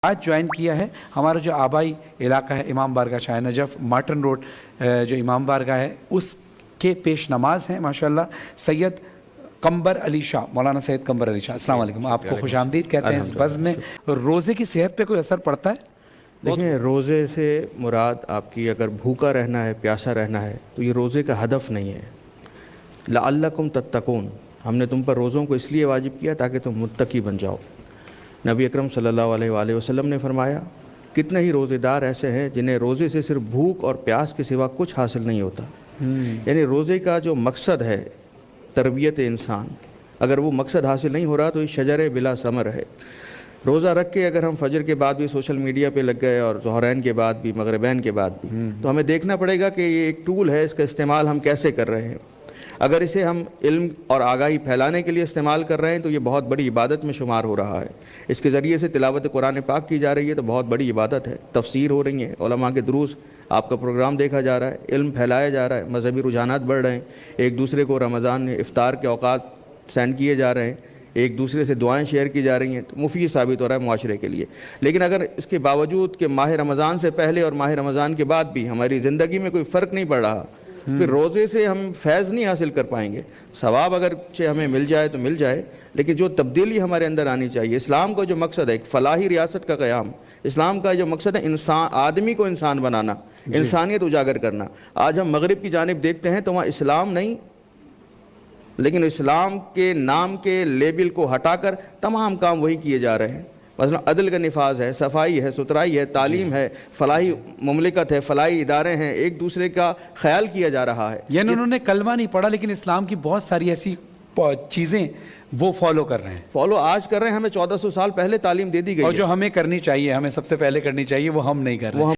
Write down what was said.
آج جوائن کیا ہے. ہمارا جو آبائی علاقہ ہے امام بارگاہ شاہ نجف مارٹن روڈ جو امام بارگاہ ہے اس کے پیش نماز ہیں ماشاءاللہ سید قمبر علی شاہ، مولانا سید قمبر علی شاہ. السلام علیکم، آپ کو خوش آمدید کہتے ہیں اس بزم میں. روزے کی صحت پہ کوئی اثر پڑتا ہے؟ دیکھیں، روزے سے مراد آپ کی اگر بھوکا رہنا ہے، پیاسا رہنا ہے تو یہ روزے کا ہدف نہیں ہے. لعلکم تتقون، ہم نے تم پر روزوں کو اس لیے واجب کیا تاکہ تم متقی بن جاؤ. نبی اکرم صلی اللہ علیہ وآلہ وسلم نے فرمایا کتنے ہی روزے دار ایسے ہیں جنہیں روزے سے صرف بھوک اور پیاس کے سوا کچھ حاصل نہیں ہوتا. یعنی روزے کا جو مقصد ہے تربیت انسان، اگر وہ مقصد حاصل نہیں ہو رہا تو یہ شجر بلا ثمر ہے. روزہ رکھ کے اگر ہم فجر کے بعد بھی سوشل میڈیا پہ لگ گئے اور ظہرین کے بعد بھی مغربین کے بعد بھی، تو ہمیں دیکھنا پڑے گا کہ یہ ایک ٹول ہے، اس کا استعمال ہم کیسے کر رہے ہیں. اگر اسے ہم علم اور آگاہی پھیلانے کے لیے استعمال کر رہے ہیں تو یہ بہت بڑی عبادت میں شمار ہو رہا ہے. اس کے ذریعے سے تلاوت قرآن پاک کی جا رہی ہے تو بہت بڑی عبادت ہے. تفسیر ہو رہی ہے، علماء کے دروس، آپ کا پروگرام دیکھا جا رہا ہے، علم پھیلایا جا رہا ہے، مذہبی رجحانات بڑھ رہے ہیں. ایک دوسرے کو رمضان میں افطار کے اوقات سینڈ کیے جا رہے ہیں، ایک دوسرے سے دعائیں شیئر کی جا رہی ہیں، تو مفید ثابت ہو رہا ہے معاشرے کے لیے. لیکن اگر اس کے باوجود کہ ماہ رمضان سے پہلے اور ماہ رمضان کے بعد بھی ہماری زندگی میں کوئی فرق نہیں پڑ رہا، پھر روزے سے ہم فیض نہیں حاصل کر پائیں گے. ثواب اگر ہمیں مل جائے تو مل جائے، لیکن جو تبدیلی ہمارے اندر آنی چاہیے. اسلام کا جو مقصد ہے ایک فلاحی ریاست کا قیام، اسلام کا جو مقصد ہے انسان، آدمی کو انسان بنانا، انسانیت اجاگر کرنا. آج ہم مغرب کی جانب دیکھتے ہیں تو وہاں اسلام نہیں، لیکن اسلام کے نام کے لیبل کو ہٹا کر تمام کام وہی کیے جا رہے ہیں. مثلا عدل کا نفاذ ہے، صفائی ہے، ستھرائی ہے، تعلیم ہے، فلاحی مملکت ہے، فلاحی ادارے ہیں، ایک دوسرے کا خیال کیا جا رہا ہے. یعنی انہوں نے کلمہ نہیں پڑھا لیکن اسلام کی بہت ساری ایسی چیزیں وہ فالو کر رہے ہیں. فالو آج کر رہے ہیں، ہمیں 1400 سال پہلے تعلیم دے دی گئی اور ہے. جو ہمیں کرنی چاہیے، ہمیں سب سے پہلے کرنی چاہیے، وہ ہم نہیں کر رہے ہیں.